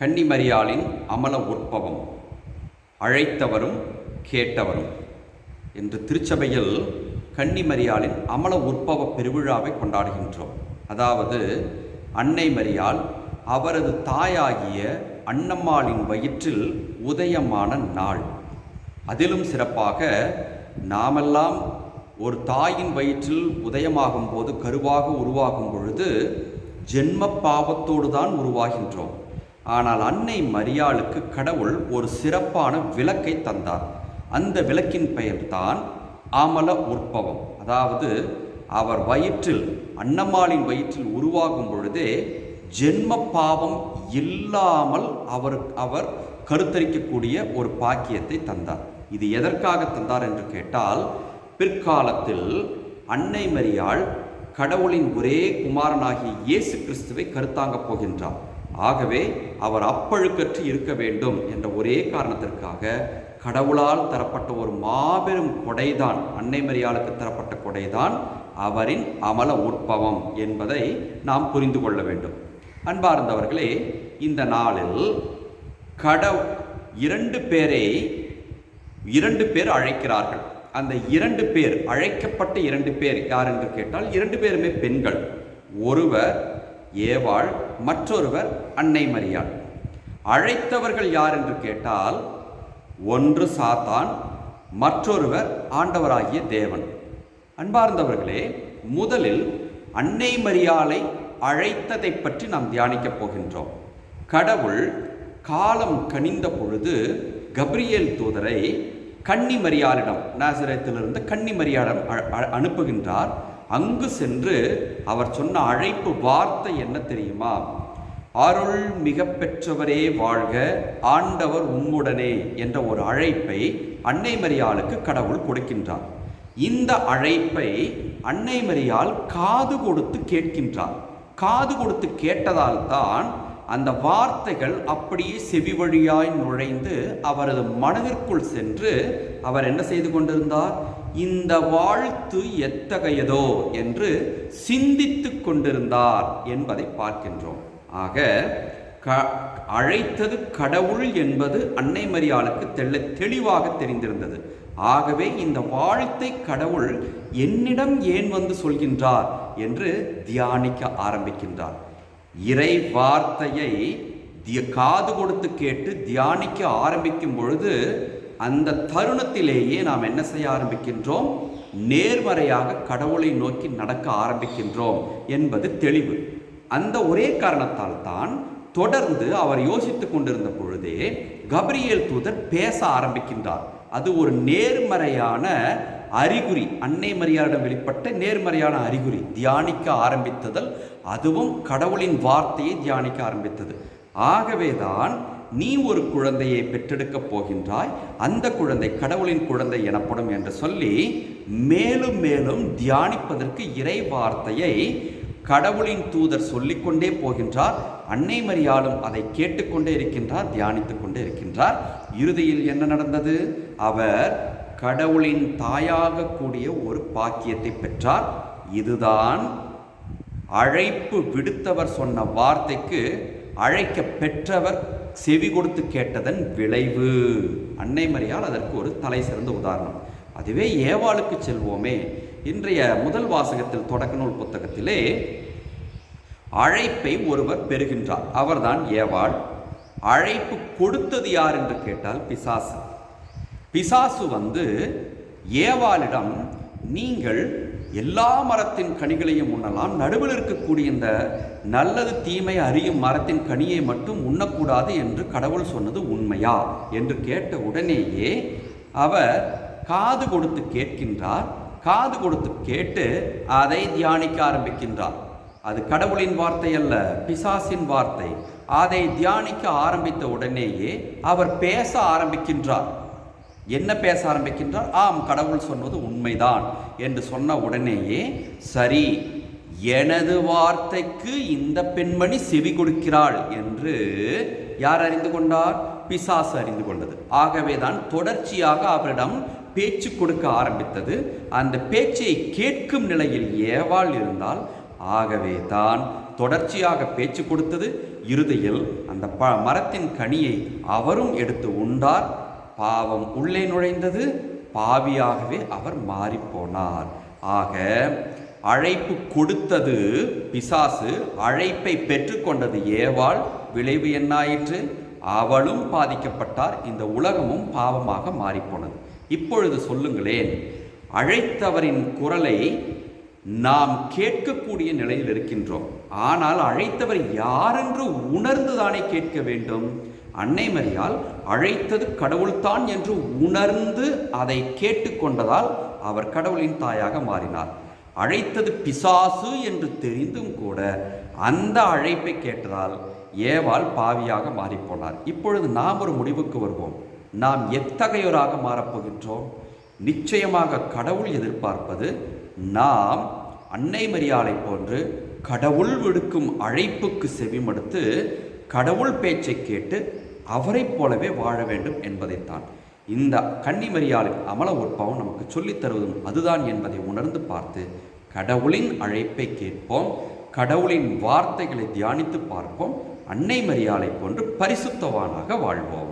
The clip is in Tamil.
கன்னிமரியாளின் அமல உற்பவம், அழைத்தவரும் கேட்டவரும் என்று திருச்சபையில் கன்னிமரியாளின் அமல உற்பவ பெருவிழாவை கொண்டாடுகின்றோம். அதாவது அன்னை மரியாள் அவரது தாயாகிய அன்னம்மாளின் வயிற்றில் உதயமான நாள். அதிலும் சிறப்பாக நாமெல்லாம் ஒரு தாயின் வயிற்றில் உதயமாகும் போது, கருவாக உருவாகும் பொழுது ஜென்ம பாவத்தோடு தான் உருவாகின்றோம். ஆனால் அன்னை மரியாளுக்கு கடவுள் ஒரு சிறப்பான விளக்கை தந்தார். அந்த விளக்கின் பெயர்தான் அமல உற்பவம். அதாவது அவர் வயிற்றில், அன்னம்மாளின் வயிற்றில் உருவாகும் பொழுதே ஜென்ம பாவம் இல்லாமல் அவர் கருத்தரிக்கக்கூடிய ஒரு பாக்கியத்தை தந்தார். இது எதற்காக தந்தார் என்று கேட்டால், பிற்காலத்தில் அன்னை மரியாள் கடவுளின் ஒரே குமாரனாகிய இயேசு கிறிஸ்துவை கருத்தாங்கப் போகின்றார். ஆகவே அவர் அப்பழுக்கற்று இருக்க வேண்டும் என்ற ஒரே காரணத்திற்காக கடவுளால் தரப்பட்ட ஒரு மாபெரும் கொடைதான், அன்னை மரியாளுக்கு தரப்பட்ட கொடைதான் அவரின் அமல உற்பவம் என்பதை நாம் புரிந்து கொள்ள வேண்டும். அன்பார்ந்தவர்களே, இந்த நாளில் இரண்டு பேர் அழைக்கிறார்கள். அந்த அழைக்கப்பட்ட இரண்டு பேர் யார் என்று கேட்டால், இரண்டு பேருமே பெண்கள். ஒருவர் ஏவாள், மற்றொருவர் அன்னை மரியாள். அழைத்தவர்கள் யார் என்று கேட்டால், ஒன்று சாத்தான், மற்றொருவர் ஆண்டவராகிய தேவன். அன்பார்ந்தவர்களே, முதலில் அன்னை மரியாளை அழைத்ததை பற்றி நாம் தியானிக்கப் போகின்றோம். கடவுள் காலம் கனிந்த பொழுது கபிரியேல் தூதரை கன்னிமரியாளிடம், நாசரேத்திலிருந்து கன்னிமரியாளிடம் அனுப்புகின்றார். அங்கு சென்று அவர் சொன்ன அழைப்பு வார்த்தை என்ன தெரியுமா? அருள் மிக பெற்றவரே வாழ்க, ஆண்டவர் உம்முடனே என்ற ஒரு அழைப்பை அன்னை மரியாளுக்கு கடவுள் கொடுக்கின்றார். இந்த அழைப்பை அன்னை மரியாள் காது கொடுத்து கேட்கின்றார். காது கொடுத்து கேட்டதால் தான் அந்த வார்த்தைகள் அப்படியே செவி வழியாய் நுழைந்து அவரது மனதிற்குள் சென்று அவர் என்ன செய்து கொண்டிருந்தார்? இந்த வாழ்த்து எத்தகையதோ என்று சிந்தித்து கொண்டிருந்தார் என்பதை பார்க்கின்றோம். ஆக அழைத்தது கடவுள் என்பது அன்னை மரியாளுக்கு தெளிவாக தெரிந்திருந்தது. ஆகவே இந்த வாழ்த்தை கடவுள் என்னிடம் ஏன் வந்து சொல்கின்றார் என்று தியானிக்க ஆரம்பிக்கின்றார். இறை வார்த்தையை காது கொடுத்து கேட்டு தியானிக்க ஆரம்பிக்கும் பொழுது அந்த தருணத்திலேயே நாம் என்ன செய்ய ஆரம்பிக்கின்றோம்? நேர்மறையாக கடவுளை நோக்கி நடக்க ஆரம்பிக்கின்றோம் என்பது தெளிவு. அந்த ஒரே காரணத்தால் தான் தொடர்ந்து அவர் யோசித்துக் கொண்டிருந்த பொழுதே கபிரியேல் தூதர் பேச ஆரம்பிக்கின்றார். அது ஒரு நேர்மறையான அறிகுறி, அன்னை மரியாளிடம் வெளிப்பட்ட நேர்மறையான அறிகுறி. தியானிக்க ஆரம்பித்ததல், அதுவும் கடவுளின் வார்த்தையை தியானிக்க ஆரம்பித்தது. ஆகவேதான் நீ ஒரு குழந்தையை பெற்றெடுக்கப் போகின்றாய், அந்த குழந்தை கடவுளின் குழந்தை எனப்படும் என்று சொல்லி மேலும் மேலும் தியானிப்பதற்கு இறை வார்த்தையை கடவுளின் தூதர் சொல்லிக்கொண்டே போகின்றார். அன்னை மரியாளும் அதை கேட்டுக்கொண்டே இருக்கின்றார், தியானித்துக் கொண்டே இருக்கின்றார். இறுதியில் என்ன நடந்தது? அவர் கடவுளின் தாயாக கூடிய ஒரு பாக்கியத்தை பெற்றார். இதுதான் அழைப்பு விடுத்தவர் சொன்ன வார்த்தைக்கு அழைக்க பெற்றவர் செவி கொடுத்து கேட்டதன் விளைவு. அன்னை மரியாள் அதற்கு ஒரு தலை சிறந்த உதாரணம். அதுவே ஏவாளுக்கு செல்வோமே. இன்றைய முதல் வாசகத்தில், தொடக்க நூல் புத்தகத்திலே அழைப்பை ஒருவர் பெறுகின்றார். அவர்தான் ஏவாள். அழைப்பு கொடுத்தது யார் என்று கேட்டால் பிசாசு. பிசாசு வந்து ஏவாளிடம், நீங்கள் எல்லா மரத்தின் கனிகளையும் உண்ணலாம், நடுவில் இருக்கக்கூடிய இந்த நல்லது தீமை அறியும் மரத்தின் கனியை மட்டும் உண்ணக்கூடாது என்று கடவுள் சொன்னது உண்மையா என்று கேட்ட உடனேயே அவர் காது கொடுத்து கேட்கின்றார். காது கொடுத்து கேட்டு அதை தியானிக்க ஆரம்பிக்கின்றார். அது கடவுளின் வார்த்தை அல்ல, பிசாசின் வார்த்தை. அதை தியானிக்க ஆரம்பித்த உடனேயே அவர் பேச ஆரம்பிக்கின்றார். என்ன பேச ஆரம்பிக்கின்றார்? ஆம், கடவுள் சொன்னது உண்மைதான் என்று சொன்ன உடனேயே, சரி, எனது வார்த்தைக்கு இந்த பெண்மணி செவி கொடுக்கிறாள் என்று யார் அறிந்து கொண்டார்? பிசாசு அறிந்து கொண்டது. ஆகவேதான் தொடர்ச்சியாக அவரிடம் பேச்சு கொடுக்க ஆரம்பித்தது. அந்த பேச்சை கேட்கும் நிலையில் ஏவாள் இருந்தால், ஆகவே தான் தொடர்ச்சியாக பேச்சு கொடுத்தது. இறுதியில் அந்த மரத்தின் கனியை அவரும் எடுத்து உண்டார். பாவம் உள்ளே நுழைந்தது. பாவியாகவே அவர் மாறிப்போனார். ஆக அழைப்பு கொடுத்தது பிசாசு, அழைப்பை பெற்றுக்கொண்டது ஏவாள். விளைவு என்னாயிற்று? அவளும் பாதிக்கப்பட்டார். இந்த உலகமும் பாவமாக மாறிப்போனது. இப்பொழுது சொல்லுங்களேன், அழைத்தவரின் குரலை நாம் கேட்கக்கூடிய நிலையில் இருக்கின்றோம். ஆனால் அழைத்தவர் யாரென்று உணர்ந்துதானே கேட்க வேண்டும். அன்னை மரியாள் அழைத்தது கடவுள்தான் என்று உணர்ந்து அதை கேட்டுக்கொண்டதால் அவர் கடவுளின் தாயாக மாறினார். அழைத்தது பிசாசு என்று தெரிந்தும் கூட அந்த அழைப்பை கேட்டதால் ஏவாள் பாவியாக மாறிப்போனார். இப்பொழுது நாம் ஒரு முடிவுக்கு வருவோம். நாம் எத்தகையோராக மாறப்போகின்றோம்? நிச்சயமாக கடவுள் எதிர்பார்ப்பது நாம் அன்னை மரியாளை போன்று கடவுள் விடுக்கும் அழைப்புக்கு செவிமடுத்து கடவுள் பேச்சை கேட்டு அவரைப் போலவே வாழ வேண்டும் என்பதைத்தான் இந்த கன்னி மரியாளின் அமல உற்பவம் நமக்கு சொல்லித் தருவதும் அதுதான் என்பதை உணர்ந்து பார்த்து கடவுளின் அழைப்பை கேட்போம். கடவுளின் வார்த்தைகளை தியானித்து பார்ப்போம். அன்னை மரியாளை போன்று பரிசுத்தவானாக வாழ்வோம்.